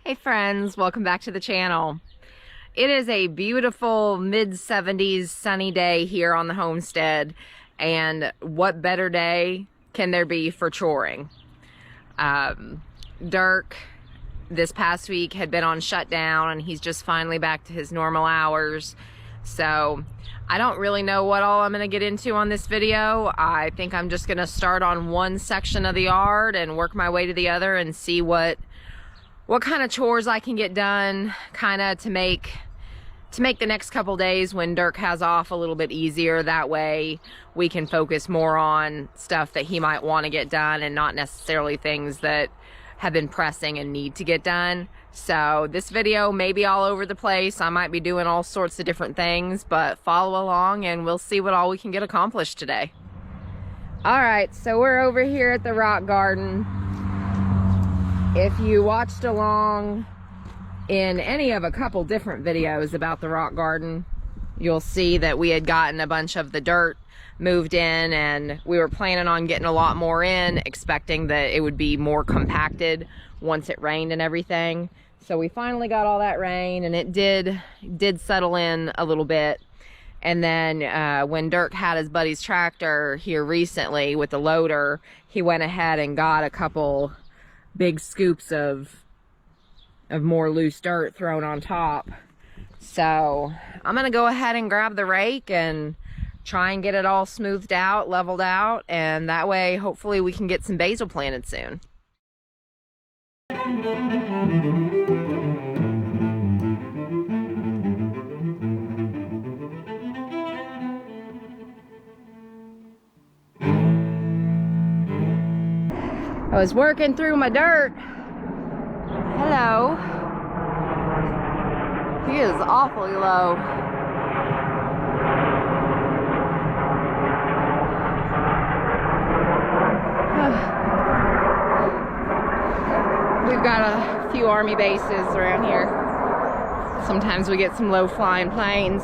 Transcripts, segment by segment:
Hey friends, welcome back to the channel. It is a beautiful mid-70s sunny day here on the homestead, and what better day can there be for choring? Dirk this past week had been on shutdown and he's just finally back to his normal hours. So I don't really know what all I'm gonna get into on this video. I think I'm just gonna start on one section of the yard and work my way to the other and see what kind of chores I can get done, kind of to make the next couple days when Dirk has off a little bit easier. That way we can focus more on stuff that he might want to get done and not necessarily things that have been pressing and need to get done. So this video may be all over the place. I might be doing all sorts of different things, but follow along and we'll see what all we can get accomplished today. All right, so we're over here at the rock garden. If you watched along in any of a couple different videos about the rock garden, you'll see that we had gotten a bunch of the dirt moved in and we were planning on getting a lot more in, expecting that it would be more compacted once it rained and everything. So we finally got all that rain and it did settle in a little bit. And then when Dirk had his buddy's tractor here recently with the loader, he went ahead and got a couple big scoops of more loose dirt thrown on top. So I'm gonna go ahead and grab the rake and try and get it all smoothed out, leveled out, and that way hopefully we can get some basil planted soon. I was working through my dirt. Hello. He is awfully low. We've got a few army bases around here. Sometimes we get some low flying planes.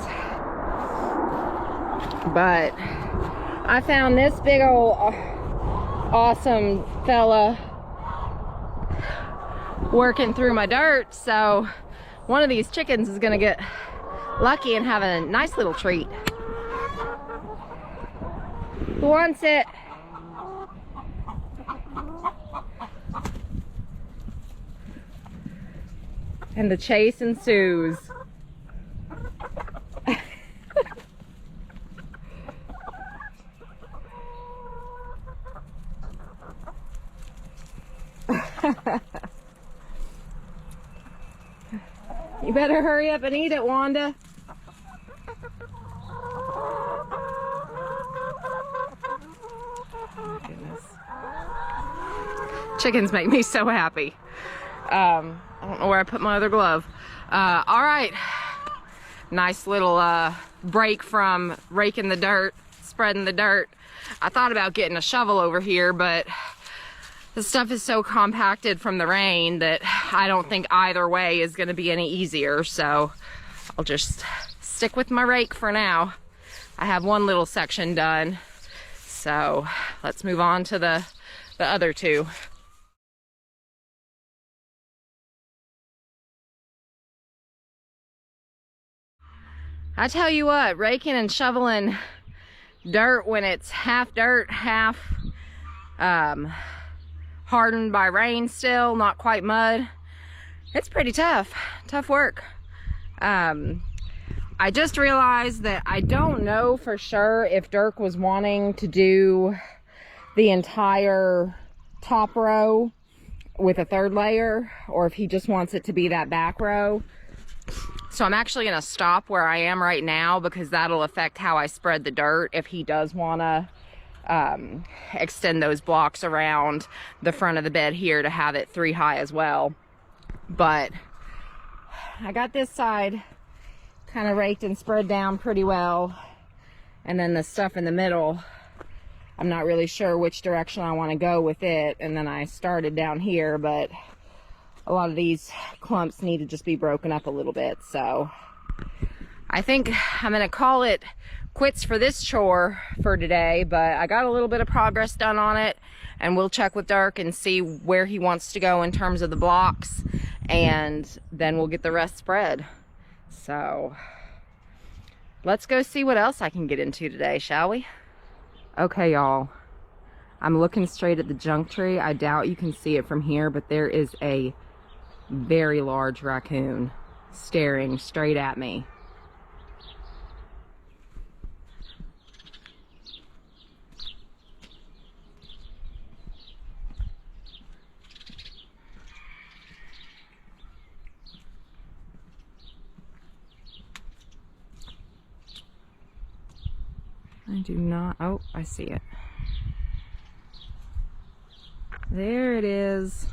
But I found this big old awesome fella working through my dirt, so one of these chickens is gonna get lucky and have a nice little treat. Who wants it? And the chase ensues. You better hurry up and eat it, Wanda. Oh, goodness. Chickens make me so happy. I don't know where I put my other glove. All right. Nice little break from raking the dirt, spreading the dirt. I thought about getting a shovel over here, but the stuff is so compacted from the rain that I don't think either way is going to be any easier, so I'll just stick with my rake for now. I have one little section done, so let's move on to the other two. I tell you what, raking and shoveling dirt when it's half dirt, half hardened by rain still, not quite mud, it's pretty tough work. I just realized that I don't know for sure if Dirk was wanting to do the entire top row with a third layer or if he just wants it to be that back row. So I'm actually gonna stop where I am right now because that'll affect how I spread the dirt if he does wanna extend those blocks around the front of the bed here to have it 3 high as well. But I got this side kind of raked and spread down pretty well, and then the stuff in the middle, I'm not really sure which direction I want to go with it. And then I started down here, but a lot of these clumps need to just be broken up a little bit. So I think I'm gonna call it quits for this chore for today, but I got a little bit of progress done on it, and we'll check with Dirk and see where he wants to go in terms of the blocks and then we'll get the rest spread. So let's go see what else I can get into today, shall we? Okay, y'all. I'm looking straight at the junk tree. I doubt you can see it from here, but there is a very large raccoon staring straight at me. I do not, oh, I see it. There it is.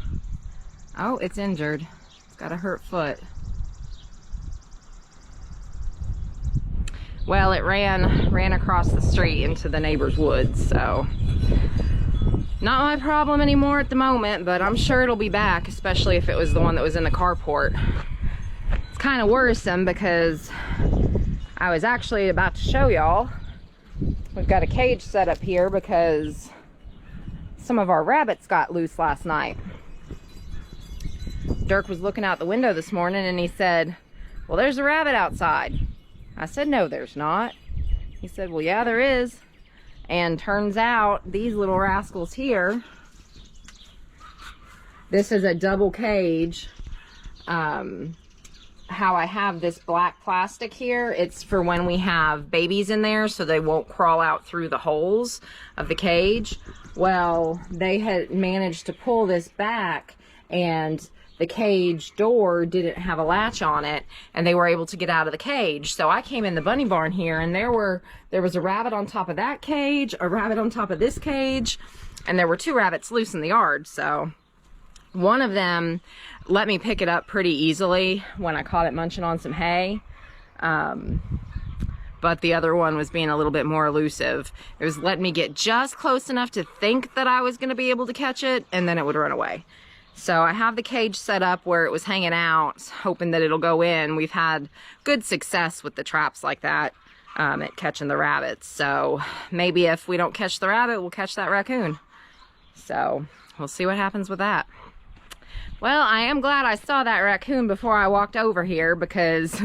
Oh, it's injured. It's got a hurt foot. Well, it ran across the street into the neighbor's woods, so not my problem anymore at the moment, but I'm sure it'll be back, especially if it was the one that was in the carport. It's kind of worrisome because I was actually about to show y'all. We've got a cage set up here because some of our rabbits got loose last night. Dirk was looking out the window this morning and he said, well, there's a rabbit outside. I said, no, there's not. He said, well, yeah, there is. And turns out these little rascals here, this is a double cage. How I have this black plastic here, it's for when we have babies in there so they won't crawl out through the holes of the cage. Well, they had managed to pull this back and the cage door didn't have a latch on it and they were able to get out of the cage. So I came in the bunny barn here and there was a rabbit on top of that cage, a rabbit on top of this cage, and there were 2 rabbits loose in the yard. So one of them let me pick it up pretty easily when I caught it munching on some hay. But the other one was being a little bit more elusive. It was letting me get just close enough to think that I was going to be able to catch it, and then it would run away. So I have the cage set up where it was hanging out, hoping that it'll go in. We've had good success with the traps like that at catching the rabbits. So maybe if we don't catch the rabbit, we'll catch that raccoon. So we'll see what happens with that. Well, I am glad I saw that raccoon before I walked over here because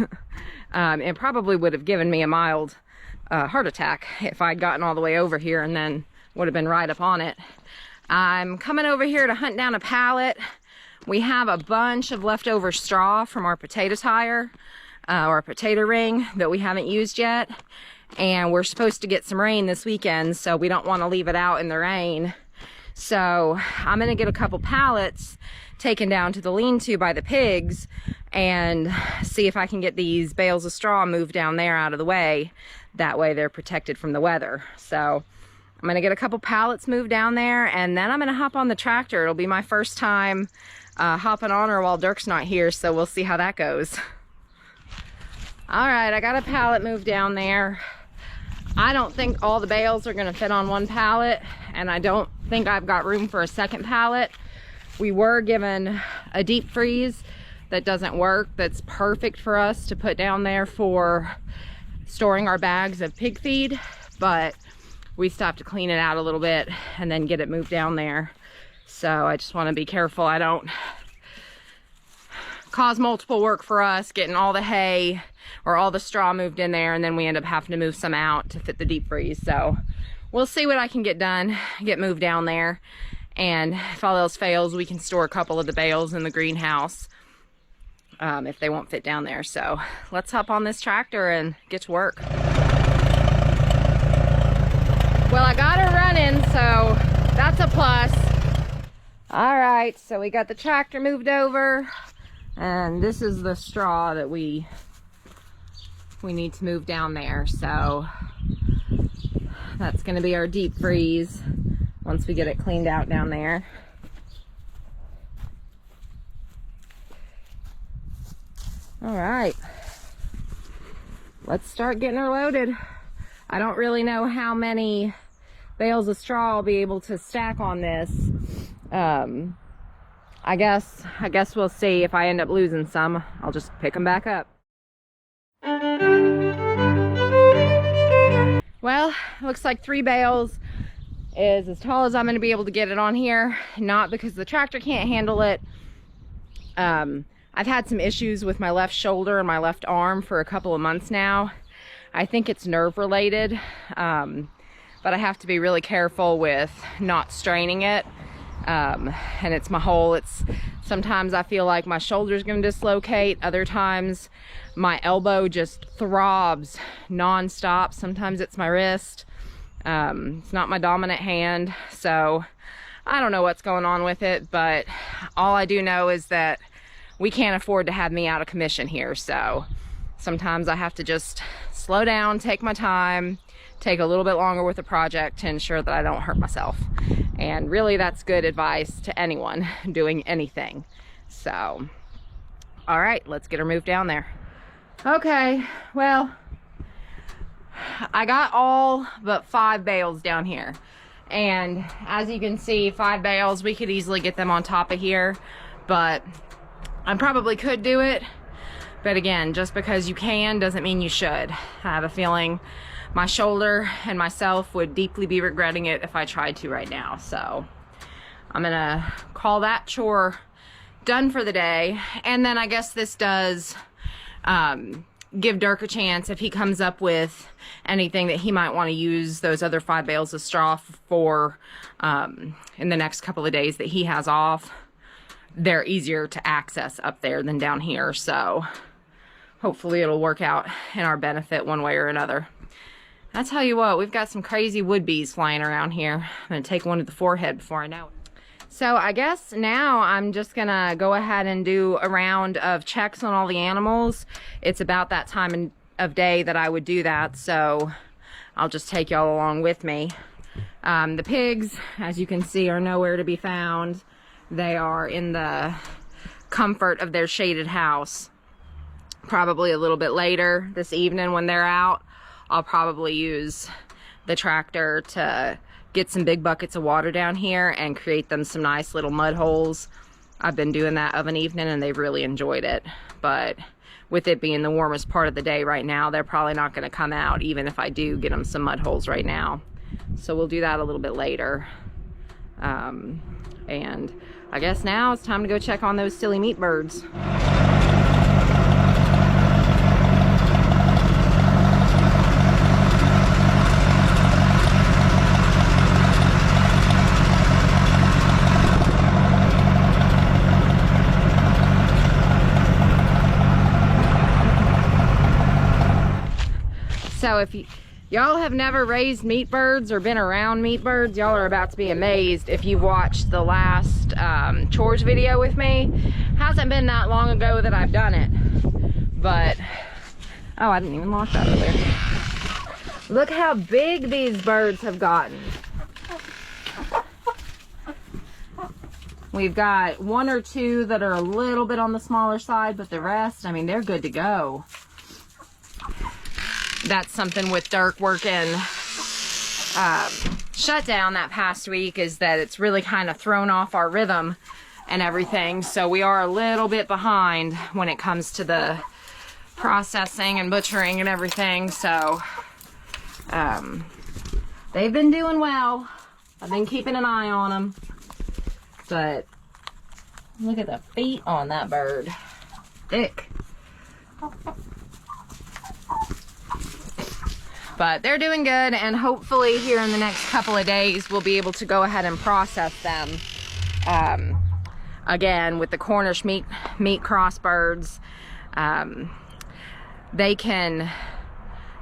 it probably would have given me a mild heart attack if I'd gotten all the way over here and then would have been right up on it. I'm coming over here to hunt down a pallet. We have a bunch of leftover straw from our potato tire or potato ring that we haven't used yet. And we're supposed to get some rain this weekend, so we don't want to leave it out in the rain. So I'm gonna get a couple pallets taken down to the lean-to by the pigs and see if I can get these bales of straw moved down there out of the way. That way they're protected from the weather. So I'm gonna get a couple pallets moved down there and then I'm gonna hop on the tractor. It'll be my first time hopping on her while Dirk's not here, so we'll see how that goes. All right, I got a pallet moved down there. I don't think all the bales are gonna fit on one pallet, and I don't think I've got room for a second pallet. We were given a deep freeze that doesn't work, that's perfect for us to put down there for storing our bags of pig feed, but we still have to clean it out a little bit and then get it moved down there. So I just want to be careful I don't cause multiple work for us getting all the hay or all the straw moved in there, and then we end up having to move some out to fit the deep freeze. So we'll see what I can get done, get moved down there, and if all else fails, we can store a couple of the bales in the greenhouse if they won't fit down there. So let's hop on this tractor and get to work. Well, I got her running, so that's a plus. All right, so we got the tractor moved over, and this is the straw that we need to move down there. So that's going to be our deep freeze once we get it cleaned out down there. All right, let's start getting her loaded. I don't really know how many bales of straw I'll be able to stack on this. I guess we'll see. If I end up losing some, I'll just pick them back up. Well, looks like 3 bales is as tall as I'm going to be able to get it on here. Not because the tractor can't handle it, I've had some issues with my left shoulder and my left arm for a couple of months now. I think it's nerve related, but I have to be really careful with not straining it. And it's my whole, sometimes I feel like my shoulder's gonna dislocate. Other times my elbow just throbs non-stop. Sometimes it's my wrist. It's not my dominant hand. So I don't know what's going on with it, but all I do know is that we can't afford to have me out of commission here. So sometimes I have to just slow down, take my time, take a little bit longer with the project to ensure that I don't hurt myself. And really that's good advice to anyone doing anything. So, all right, let's get her moved down there. Okay, well, I got all but 5 bales down here. And as you can see, 5 bales, we could easily get them on top of here, but I probably could do it. But again, just because you can doesn't mean you should. I have a feeling my shoulder and myself would deeply be regretting it if I tried to right now. So I'm gonna call that chore done for the day. And then I guess this does give Dirk a chance if he comes up with anything that he might want to use those other 5 bales of straw for in the next couple of days that he has off. They're easier to access up there than down here. So hopefully it'll work out in our benefit one way or another. I tell you what, we've got some crazy wood bees flying around here. I'm gonna take one to the forehead before I know it. So I guess now I'm just gonna go ahead and do a round of checks on all the animals. It's about that time of day that I would do that, so I'll just take y'all along with me. The pigs, as you can see, are nowhere to be found. They are in the comfort of their shaded house. Probably a little bit later this evening when they're out, I'll probably use the tractor to get some big buckets of water down here and create them some nice little mud holes. I've been doing that of an evening and they've really enjoyed it. But with it being the warmest part of the day right now, they're probably not going to come out even if I do get them some mud holes right now. So we'll do that a little bit later. And I guess now it's time to go check on those silly meat birds. So if y'all have never raised meat birds or been around meat birds, y'all are about to be amazed if you've watched the last chores video with me. Hasn't been that long ago that I've done it, but oh, I didn't even lock that over there. Look how big these birds have gotten. We've got 1 or 2 that are a little bit on the smaller side, but the rest, I mean, they're good to go. That's something with Dirk working shutdown that past week, is that it's really kind of thrown off our rhythm and everything. So we are a little bit behind when it comes to the processing and butchering and everything. So they've been doing well. I've been keeping an eye on them. But look at the feet on that bird. Thick. But they're doing good, and hopefully here in the next couple of days we'll be able to go ahead and process them. Again, with the Cornish meat cross birds, they can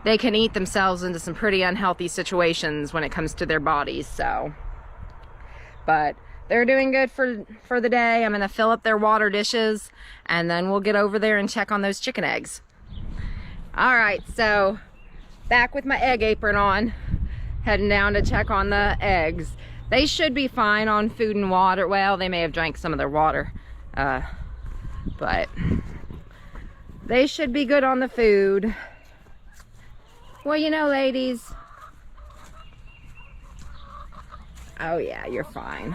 eat themselves into some pretty unhealthy situations when it comes to their bodies. So, but they're doing good for the day. I'm gonna fill up their water dishes, and then we'll get over there and check on those chicken eggs. All right, so back with my egg apron on, heading down to check on the eggs. They should be fine on food and water. Well, they may have drank some of their water, but they should be good on the food. Well, you know, ladies. Oh yeah, you're fine.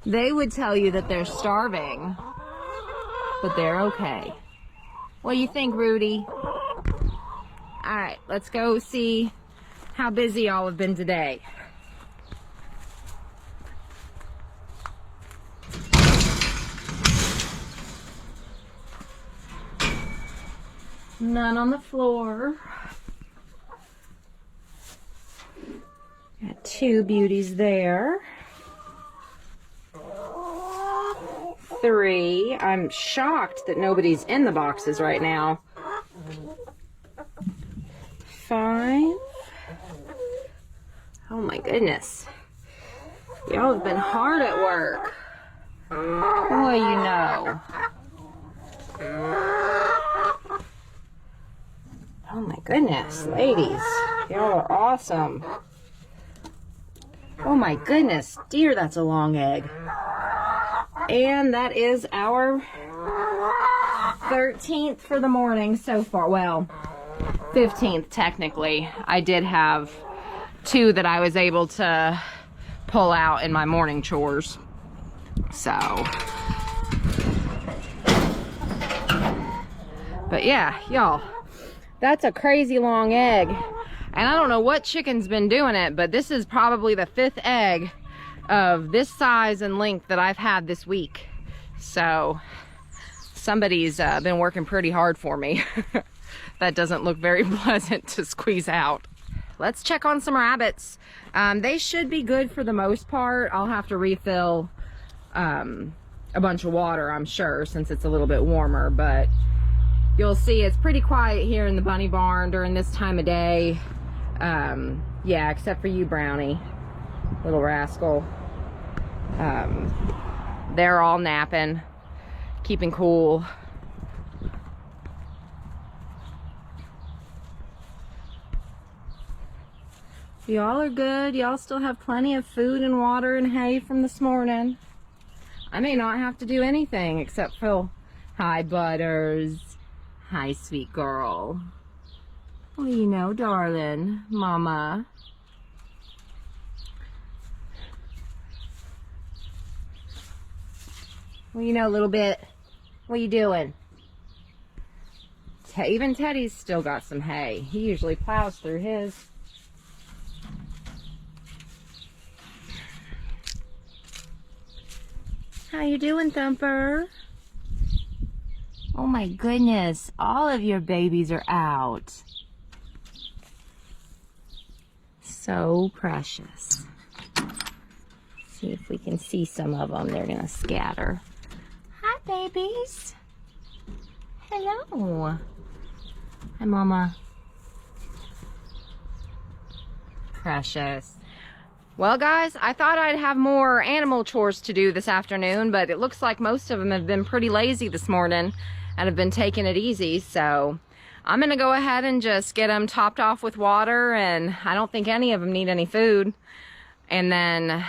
They would tell you that they're starving, but they're okay. What do you think, Rudy? All right, let's go see how busy y'all have been today. None on the floor. Got 2 beauties there. 3. I'm shocked that nobody's in the boxes right now. 5. Oh my goodness. Y'all have been hard at work. Boy, you know. Oh my goodness, ladies. Y'all are awesome. Oh my goodness, dear, that's a long egg. And that is our 13th for the morning so far. Well, 15th technically. I did have 2 that I was able to pull out in my morning chores. So, but yeah, y'all, that's a crazy long egg. And I don't know what chicken's been doing it, but this is probably the 5th egg of this size and length that I've had this week. So somebody's been working pretty hard for me. That doesn't look very pleasant to squeeze out. Let's check on some rabbits. They should be good for the most part. I'll have to refill a bunch of water, I'm sure, since it's a little bit warmer, but you'll see it's pretty quiet here in the bunny barn during this time of day. Yeah, except for you, Brownie, little rascal. They're all napping, keeping cool. Y'all are good. Y'all still have plenty of food and water and hay from this morning. I may not have to do anything except fill. Hi, Butters. Hi, sweet girl. Well, you know, darling, Mama. Well, you know, a little bit. What you doing? Even Teddy's still got some hay. He usually plows through his. How you doing, Thumper? Oh my goodness, all of your babies are out. So precious. See if we can see some of them. They're gonna scatter. Hi, babies. Hello. Hi, Mama. Precious. Well, guys, I thought I'd have more animal chores to do this afternoon, but it looks like most of them have been pretty lazy this morning and have been taking it easy. So I'm going to go ahead and just get them topped off with water, and I don't think any of them need any food. And then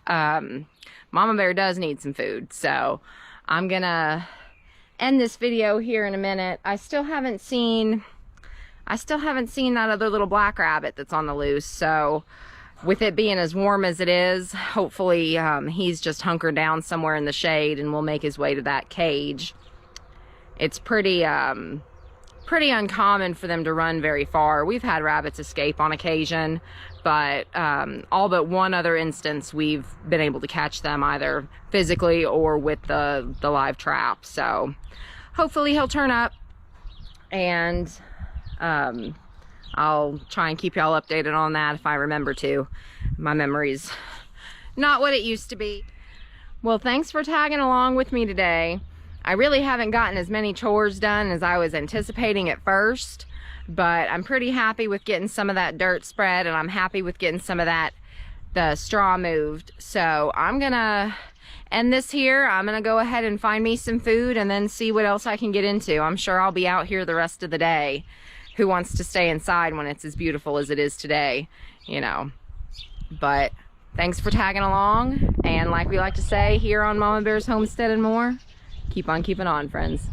Mama Bear does need some food. So I'm going to end this video here in a minute. I still haven't seen that other little black rabbit that's on the loose. So with it being as warm as it is, hopefully he's just hunkered down somewhere in the shade and will make his way to that cage. It's pretty uncommon for them to run very far. We've had rabbits escape on occasion, but all but one other instance we've been able to catch them either physically or with the live trap. So hopefully he'll turn up, and I'll try and keep y'all updated on that if I remember to. My memory's not what it used to be. Well, thanks for tagging along with me today. I really haven't gotten as many chores done as I was anticipating at first, but I'm pretty happy with getting some of that dirt spread, and I'm happy with getting some of the straw moved. So I'm gonna end this here. I'm gonna go ahead and find me some food and then see what else I can get into. I'm sure I'll be out here the rest of the day. Who wants to stay inside when it's as beautiful as it is today, you know? But thanks for tagging along, and like we like to say here on Mama Bear's Homestead and More, keep on keeping on, friends.